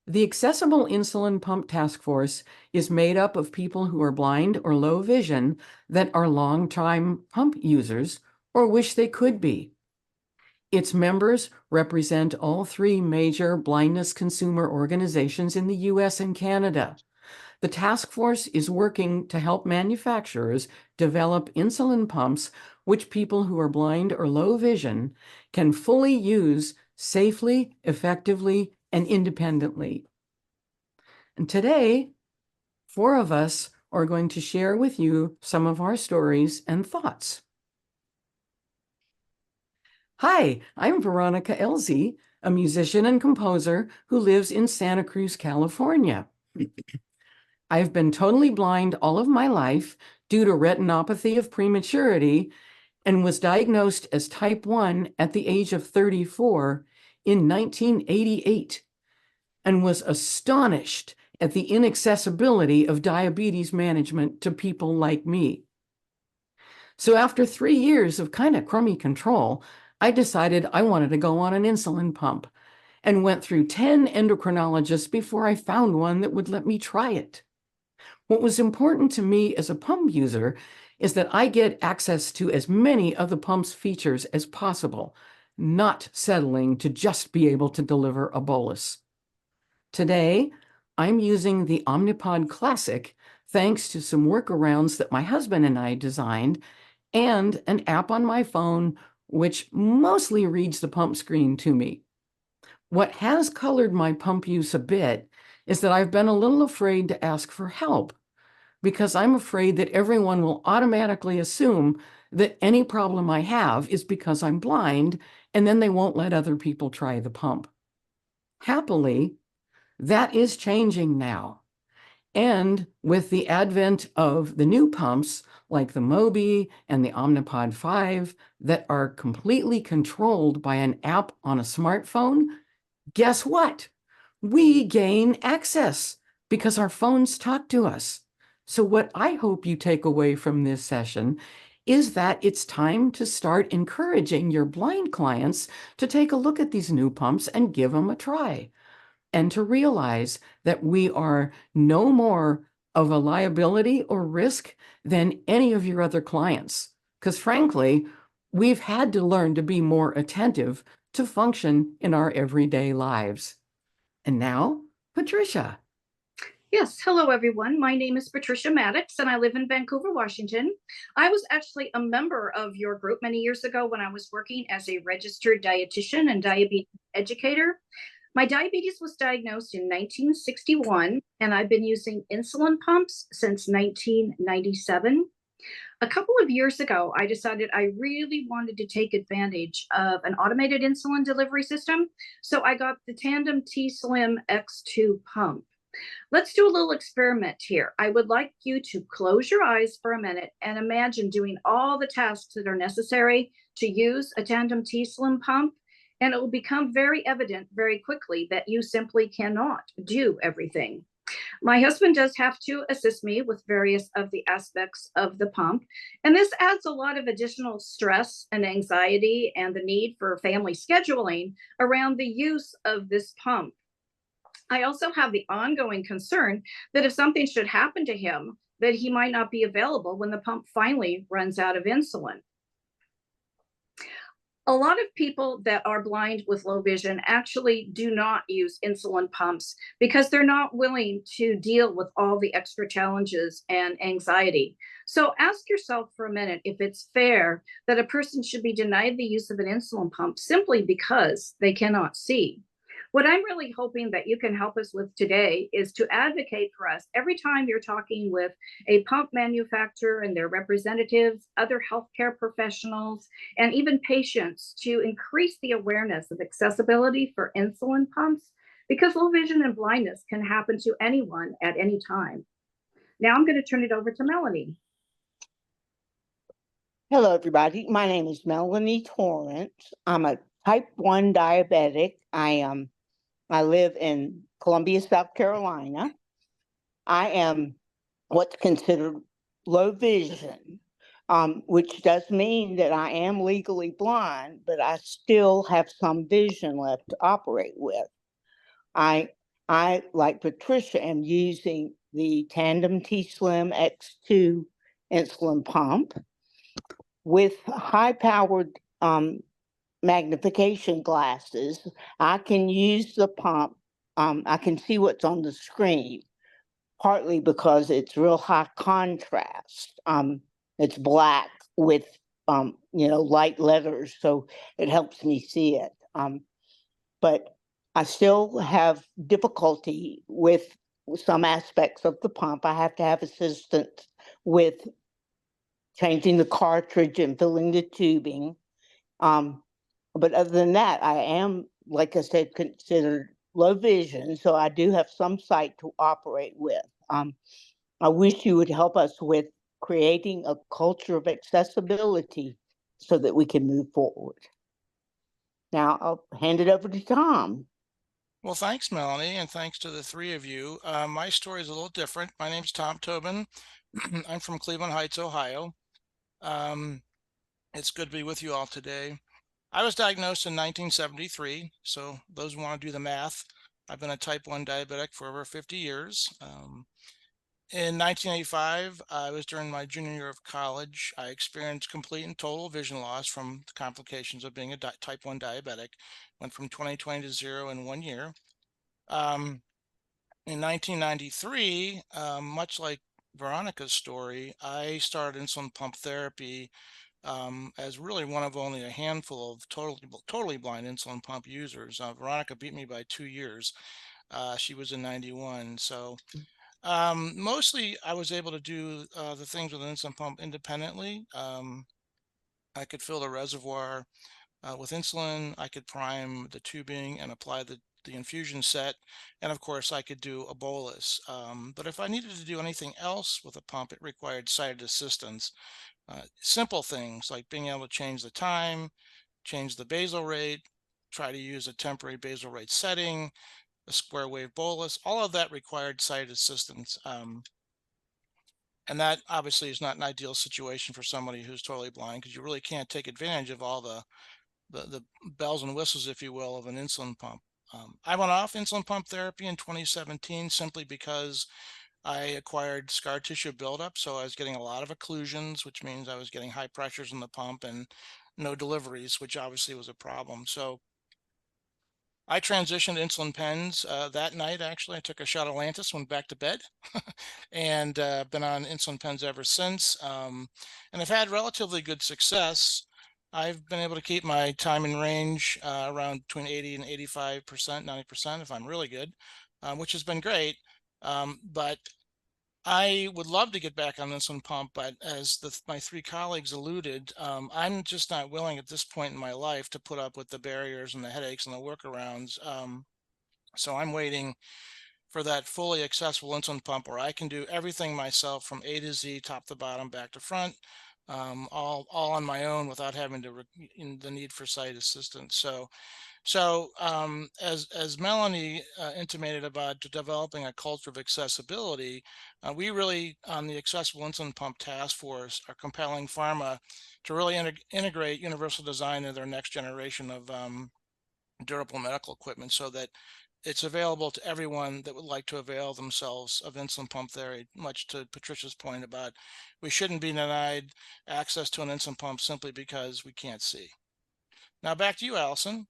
The Accessible Insulin Pump Task Force is made up of people who are blind or low vision that are long-time pump users or wish they could be. Its members represent all three major blindness consumer organizations in the US and Canada. The task force is working to help manufacturers develop insulin pumps which people who are blind or low vision can fully use safely, effectively, and independently. And today, four of us are going to share with you some of our stories and thoughts. Hi, I'm Veronica Elzie, a musician and composer who lives in Santa Cruz, California. I've been totally blind all of my life due to retinopathy of prematurity and was diagnosed as type 1 at the age of 34 in 1988 and was astonished at the inaccessibility of diabetes management to people like me. So after 3 years of kind of crummy control, I decided I wanted to go on an insulin pump and went through 10 endocrinologists before I found one that would let me try it. What was important to me as a pump user is that I get access to as many of the pump's features as possible, not settling to just be able to deliver a bolus. Today, I'm using the Omnipod Classic thanks to some workarounds that my husband and I designed and an app on my phone which mostly reads the pump screen to me. What has colored my pump use a bit is that I've been a little afraid to ask for help because I'm afraid that everyone will automatically assume that any problem I have is because I'm blind, and then they won't let other people try the pump. Happily, that is changing now. And with the advent of the new pumps like the Mobi and the Omnipod 5 that are completely controlled by an app on a smartphone, guess what? We gain access because our phones talk to us. So what I hope you take away from this session is that it's time to start encouraging your blind clients to take a look at these new pumps and give them a try, and to realize that we are no more of a liability or risk than any of your other clients. Because frankly, we've had to learn to be more attentive to function in our everyday lives. And now, Patricia. Yes, hello everyone. My name is Patricia Maddox and I live in Vancouver, Washington. I was actually a member of your group many years ago when I was working as a registered dietitian and diabetes educator. My diabetes was diagnosed in 1961 and I've been using insulin pumps since 1997. A couple of years ago, I decided I really wanted to take advantage of an automated insulin delivery system, so I got the Tandem T-Slim X2 pump. Let's do a little experiment here. I would like you to close your eyes for a minute and imagine doing all the tasks that are necessary to use a Tandem T-Slim pump, and it will become very evident very quickly that you simply cannot do everything. My husband does have to assist me with various of the aspects of the pump, and this adds a lot of additional stress and anxiety and the need for family scheduling around the use of this pump. I also have the ongoing concern that if something should happen to him, that he might not be available when the pump finally runs out of insulin. A lot of people that are blind with low vision actually do not use insulin pumps because they're not willing to deal with all the extra challenges and anxiety. So ask yourself for a minute if it's fair that a person should be denied the use of an insulin pump simply because they cannot see. What I'm really hoping that you can help us with today is to advocate for us every time you're talking with a pump manufacturer and their representatives, other healthcare professionals, and even patients to increase the awareness of accessibility for insulin pumps, because low vision and blindness can happen to anyone at any time. Now I'm going to turn it over to Melanie. Hello, everybody. My name is Melanie Torrance. I'm a type 1 diabetic. I live in Columbia, South Carolina. I am what's considered low vision, which does mean that I am legally blind, but I still have some vision left to operate with. I I, like Patricia, am using the Tandem T-Slim X2 insulin pump with high-powered magnification glasses. I can use the pump. I can see what's on the screen, partly because it's real high contrast. It's black with light letters, so it helps me see it. But I still have difficulty with some aspects of the pump. I have to have assistance with changing the cartridge and filling the tubing. But other than that, I am, like I said, considered low vision, so I do have some sight to operate with. I wish you would help us with creating a culture of accessibility so that we can move forward. Now I'll hand it over to Tom. Well, thanks, Melanie, and thanks to the three of you. My story is a little different. My name's Tom Tobin. I'm from Cleveland Heights, Ohio. It's good to be with you all today. I was diagnosed in 1973, so those who want to do the math, I've been a type 1 diabetic for over 50 years. In 1985, I was during my junior year of college. I experienced complete and total vision loss from the complications of being a type 1 diabetic. Went from 20/20 to 0 in 1 year. In 1993, much like Veronica's story, I started insulin pump therapy as really one of only a handful of totally blind insulin pump users. Veronica beat me by 2 years. She was in 91. So mostly I was able to do the things with an insulin pump independently. I could fill the reservoir with insulin. I could prime the tubing and apply the infusion set. And of course, I could do a bolus. But if I needed to do anything else with a pump, it required sighted assistance. Simple things like being able to change the time, change the basal rate, try to use a temporary basal rate setting, a square wave bolus, all of that required sighted assistance. And that obviously is not an ideal situation for somebody who's totally blind, because you really can't take advantage of all the bells and whistles, if you will, of an insulin pump. I went off insulin pump therapy in 2017 simply because I acquired scar tissue buildup. So I was getting a lot of occlusions, which means I was getting high pressures in the pump and no deliveries, which obviously was a problem. So I transitioned insulin pens that night. Actually, I took a shot of Lantus, went back to bed, and been on insulin pens ever since. And I've had relatively good success. I've been able to keep my time in range around between 80 and 85%, 90% if I'm really good, which has been great. But I would love to get back on insulin pump, but as my three colleagues alluded, I'm just not willing at this point in my life to put up with the barriers and the headaches and the workarounds. So I'm waiting for that fully accessible insulin pump where I can do everything myself from A to Z, top to bottom, back to front, all on my own without having to in the need for site assistance. So as Melanie intimated about developing a culture of accessibility, we really, on the Accessible Insulin Pump Task Force, are compelling pharma to really integrate universal design into their next generation of durable medical equipment so that it's available to everyone that would like to avail themselves of insulin pump therapy, much to Patricia's point about we shouldn't be denied access to an insulin pump simply because we can't see. Now back to you, Allison.